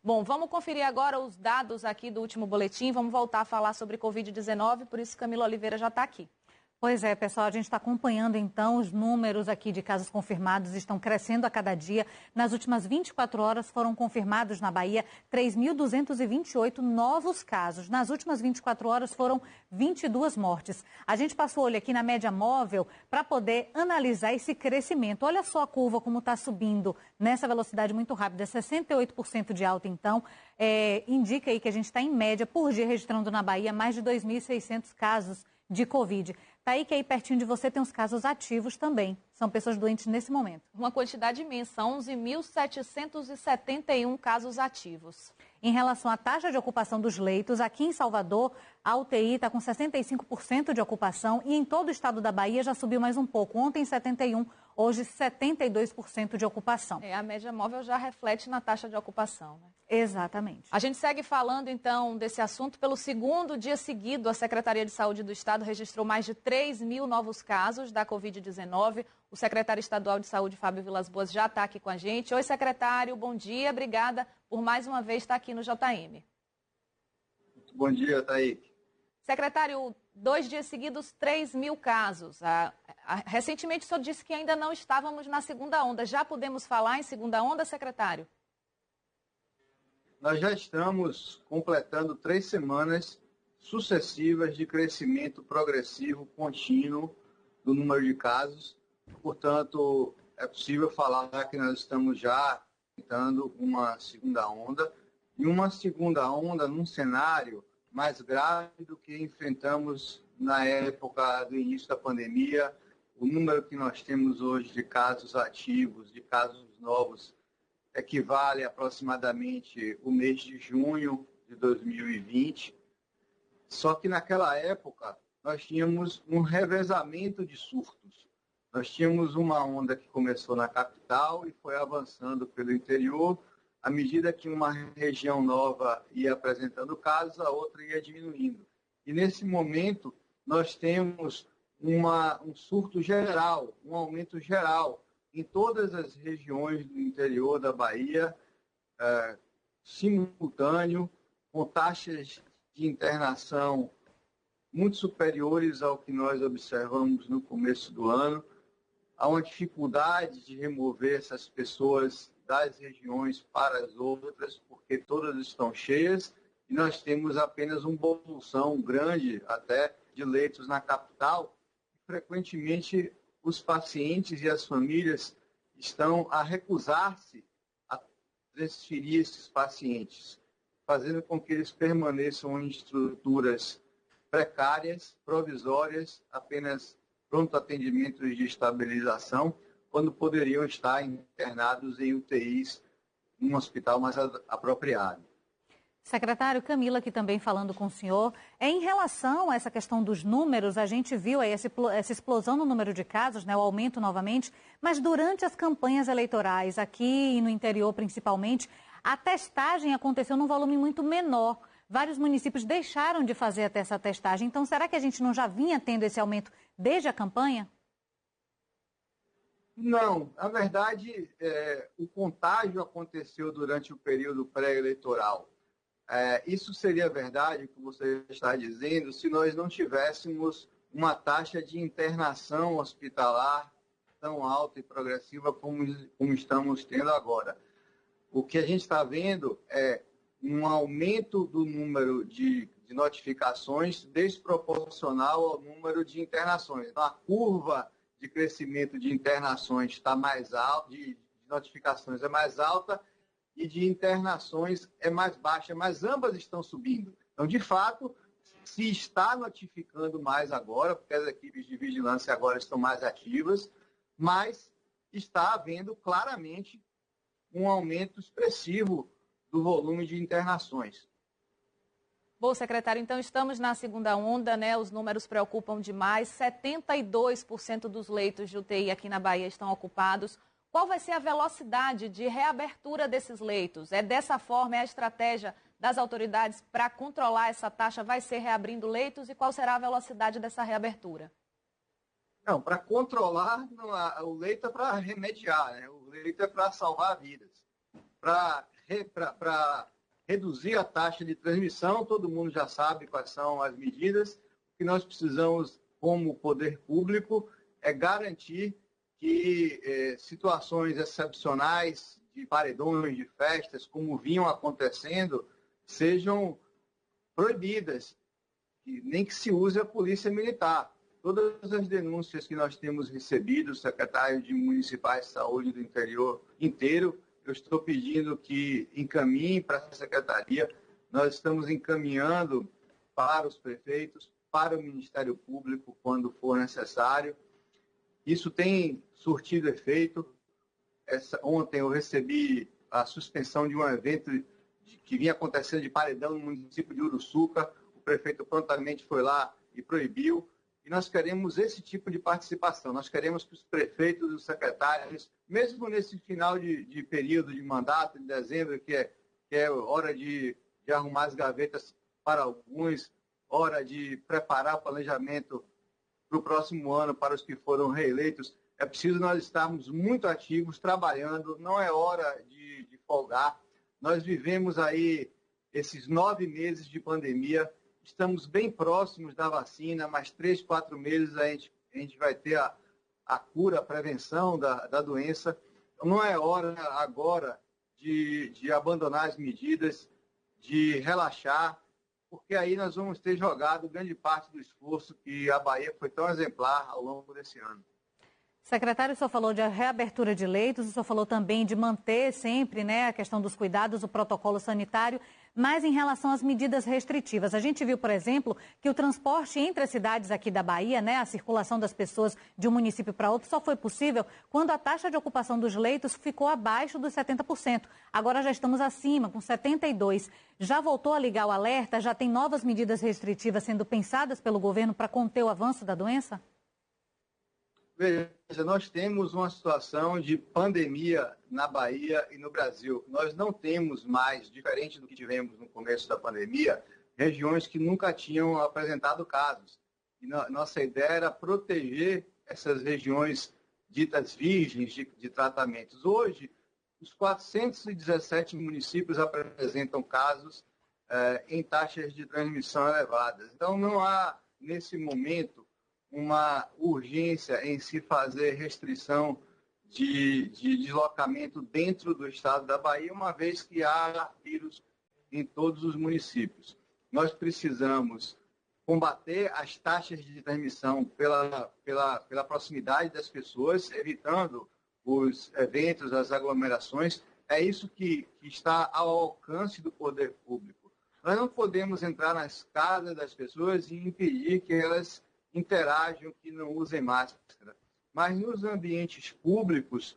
Bom, vamos conferir agora os dados aqui do último boletim. Vamos voltar a falar sobre Covid-19, por isso Camila Oliveira já está aqui. Pois é, pessoal, a gente está acompanhando então os números aqui de casos confirmados, estão crescendo a cada dia. Nas últimas 24 horas foram confirmados na Bahia 3.228 novos casos. Nas últimas 24 horas foram 22 mortes. A gente passou o olho aqui na média móvel para poder analisar esse crescimento. Olha só a curva como está subindo nessa velocidade muito rápida, 68% de alta então. Indica aí que a gente está em média por dia registrando na Bahia mais de 2.600 casos de Covid. Está aí que aí pertinho de você tem os casos ativos também. São pessoas doentes nesse momento. Uma quantidade imensa, 11.771 casos ativos. Em relação à taxa de ocupação dos leitos, aqui em Salvador, a UTI está com 65% de ocupação e em todo o estado da Bahia já subiu mais um pouco. Ontem 71%, hoje 72% de ocupação. A média móvel já reflete na taxa de ocupação, né? Exatamente. A gente segue falando, então, desse assunto. Pelo segundo dia seguido, a Secretaria de Saúde do Estado registrou mais de 3.000 novos casos da Covid-19. O secretário estadual de Saúde, Fábio Vilas Boas, já está aqui com a gente. Oi, secretário, bom dia. Obrigada por mais uma vez estar aqui no JM. Bom dia, Thaís. Secretário, 2 dias seguidos, 3.000 casos. Recentemente, o senhor disse que ainda não estávamos na segunda onda. Já podemos falar em segunda onda, secretário? Nós já estamos completando 3 semanas sucessivas de crescimento progressivo, contínuo do número de casos. Portanto, é possível falar que nós estamos já enfrentando uma segunda onda. E uma segunda onda num cenário mais grave do que enfrentamos na época do início da pandemia. O número que nós temos hoje de casos ativos, de casos novos, equivale aproximadamente o mês de junho de 2020. Só que naquela época nós tínhamos um revezamento de surtos. Nós tínhamos uma onda que começou na capital e foi avançando pelo interior. À medida que uma região nova ia apresentando casos, a outra ia diminuindo. E nesse momento nós temos um surto geral, um aumento geral em todas as regiões do interior da Bahia, simultâneo, com taxas de internação muito superiores ao que nós observamos no começo do ano. Há uma dificuldade de remover essas pessoas das regiões para as outras, porque todas estão cheias, e nós temos apenas uma bolsão grande até de leitos na capital. Frequentemente, os pacientes e as famílias estão a recusar-se a transferir esses pacientes, fazendo com que eles permaneçam em estruturas precárias, provisórias, apenas pronto atendimento de estabilização, quando poderiam estar internados em UTIs, num hospital mais apropriado. Secretário, Camila aqui também falando com o senhor. Em relação a essa questão dos números, a gente viu aí essa explosão no número de casos, né, o aumento novamente, mas durante as campanhas eleitorais, aqui e no interior principalmente, a testagem aconteceu num volume muito menor. Vários municípios deixaram de fazer até essa testagem. Então, será que a gente não já vinha tendo esse aumento desde a campanha? Não, na verdade, o contágio aconteceu durante o período pré-eleitoral. Isso seria verdade, o que você está dizendo, se nós não tivéssemos uma taxa de internação hospitalar tão alta e progressiva como estamos tendo agora. O que a gente está vendo é um aumento do número de notificações desproporcional ao número de internações. Então, a curva de crescimento de internações está mais alta, de notificações é mais alta, e de internações é mais baixa, mas ambas estão subindo. Então, de fato, se está notificando mais agora, porque as equipes de vigilância agora estão mais ativas, mas está havendo claramente um aumento expressivo do volume de internações. Bom, secretário, então estamos na segunda onda, né? Os números preocupam demais. 72% dos leitos de UTI aqui na Bahia estão ocupados. Qual vai ser a velocidade de reabertura desses leitos? É dessa forma, é a estratégia das autoridades para controlar essa taxa? Vai ser reabrindo leitos e qual será a velocidade dessa reabertura? Não, para controlar, o leito é para remediar, né? O leito é para salvar vidas. Para reduzir a taxa de transmissão. Todo mundo já sabe quais são as medidas. O que nós precisamos, como poder público, é garantir que situações excepcionais de paredões, de festas, como vinham acontecendo, sejam proibidas, nem que se use a polícia militar. Todas as denúncias que nós temos recebido, o secretário de Municipais de Saúde do interior inteiro, eu estou pedindo que encaminhem para a secretaria. Nós estamos encaminhando para os prefeitos, para o Ministério Público, quando for necessário. Isso tem surtido efeito. Ontem eu recebi a suspensão de um evento que vinha acontecendo de paredão no município de Uruçuca. O prefeito prontamente foi lá e proibiu. E nós queremos esse tipo de participação. Nós queremos que os prefeitos e os secretários, mesmo nesse final de período de mandato, de dezembro, que é hora de arrumar as gavetas para alguns, hora de preparar o planejamento para o próximo ano, para os que foram reeleitos, é preciso nós estarmos muito ativos, trabalhando, não é hora de folgar. Nós vivemos aí esses 9 meses de pandemia, estamos bem próximos da vacina, mais 3, 4 meses a gente vai ter a cura, a prevenção da doença. Então, não é hora agora de abandonar as medidas, de relaxar, porque aí nós vamos ter jogado grande parte do esforço que a Bahia foi tão exemplar ao longo desse ano. Secretário, o senhor falou de reabertura de leitos, o senhor falou também de manter sempre, né, a questão dos cuidados, o protocolo sanitário, mas em relação às medidas restritivas. A gente viu, por exemplo, que o transporte entre as cidades aqui da Bahia, né, a circulação das pessoas de um município para outro, só foi possível quando a taxa de ocupação dos leitos ficou abaixo dos 70%. Agora já estamos acima, com 72%. Já voltou a ligar o alerta? Já tem novas medidas restritivas sendo pensadas pelo governo para conter o avanço da doença? Veja, nós temos uma situação de pandemia na Bahia e no Brasil. Nós não temos mais, diferente do que tivemos no começo da pandemia, regiões que nunca tinham apresentado casos. E nossa ideia era proteger essas regiões ditas virgens de tratamentos. Hoje, os 417 municípios apresentam casos em taxas de transmissão elevadas. Então, não há, nesse momento, uma urgência em se fazer restrição de deslocamento dentro do estado da Bahia, uma vez que há vírus em todos os municípios. Nós precisamos combater as taxas de transmissão pela proximidade das pessoas, evitando os eventos, as aglomerações. É isso que está ao alcance do poder público. Nós não podemos entrar nas casas das pessoas e impedir que elas interajam, que não usem máscara. Mas nos ambientes públicos,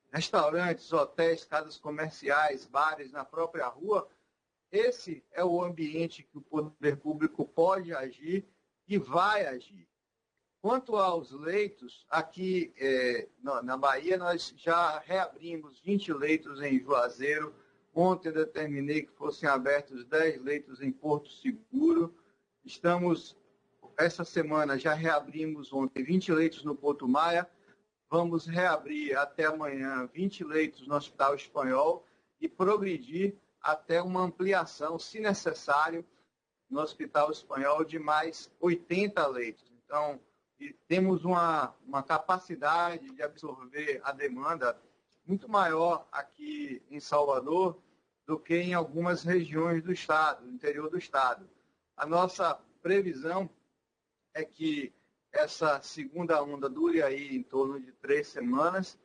restaurantes, hotéis, casas comerciais, bares, na própria rua, esse é o ambiente que o poder público pode agir e vai agir. Quanto aos leitos, aqui na Bahia, nós já reabrimos 20 leitos em Juazeiro. Ontem determinei que fossem abertos 10 leitos em Porto Seguro. Essa semana já reabrimos ontem 20 leitos no Porto Maia. Vamos reabrir até amanhã 20 leitos no Hospital Espanhol e progredir até uma ampliação, se necessário, no Hospital Espanhol de mais 80 leitos. Então, temos uma capacidade de absorver a demanda muito maior aqui em Salvador do que em algumas regiões do estado, do interior do estado. A nossa previsão é que essa segunda onda dure aí em torno de 3 semanas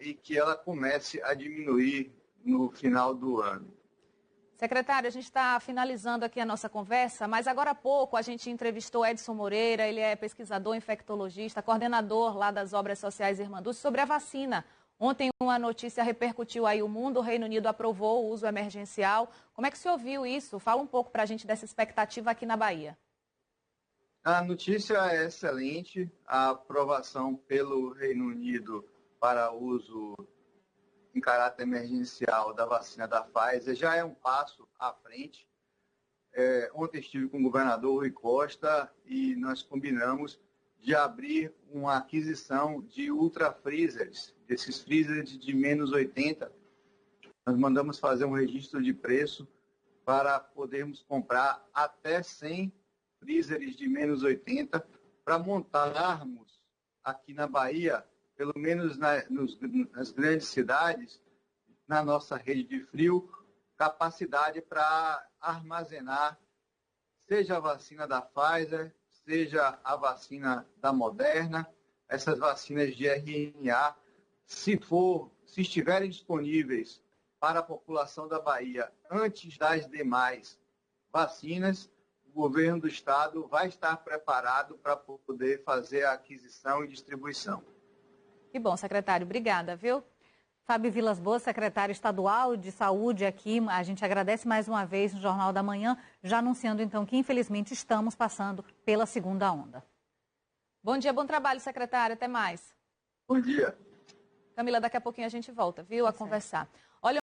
e que ela comece a diminuir no final do ano. Secretário, a gente está finalizando aqui a nossa conversa, mas agora há pouco a gente entrevistou Edson Moreira, ele é pesquisador, infectologista, coordenador lá das Obras Sociais Irmanduz, sobre a vacina. Ontem uma notícia repercutiu aí, o mundo, o Reino Unido aprovou o uso emergencial. Como é que você ouviu isso? Fala um pouco para a gente dessa expectativa aqui na Bahia. A notícia é excelente, a aprovação pelo Reino Unido para uso em caráter emergencial da vacina da Pfizer já é um passo à frente. Ontem estive com o governador Rui Costa e nós combinamos de abrir uma aquisição de ultra freezers, desses freezers de menos 80, Nós mandamos fazer um registro de preço para podermos comprar até 100 freezers de menos 80 para montarmos aqui na Bahia, pelo menos nas grandes cidades, na nossa rede de frio, capacidade para armazenar, seja a vacina da Pfizer, seja a vacina da Moderna, essas vacinas de RNA, se estiverem disponíveis para a população da Bahia antes das demais vacinas, o governo do estado vai estar preparado para poder fazer a aquisição e distribuição. Que bom, secretário. Obrigada, viu? Fábio Vilas Boas, secretário estadual de saúde aqui, a gente agradece mais uma vez no Jornal da Manhã, já anunciando então que infelizmente estamos passando pela segunda onda. Bom dia, bom trabalho, secretário. Até mais. Bom dia. Camila, daqui a pouquinho a gente volta, viu, a conversar. Olha,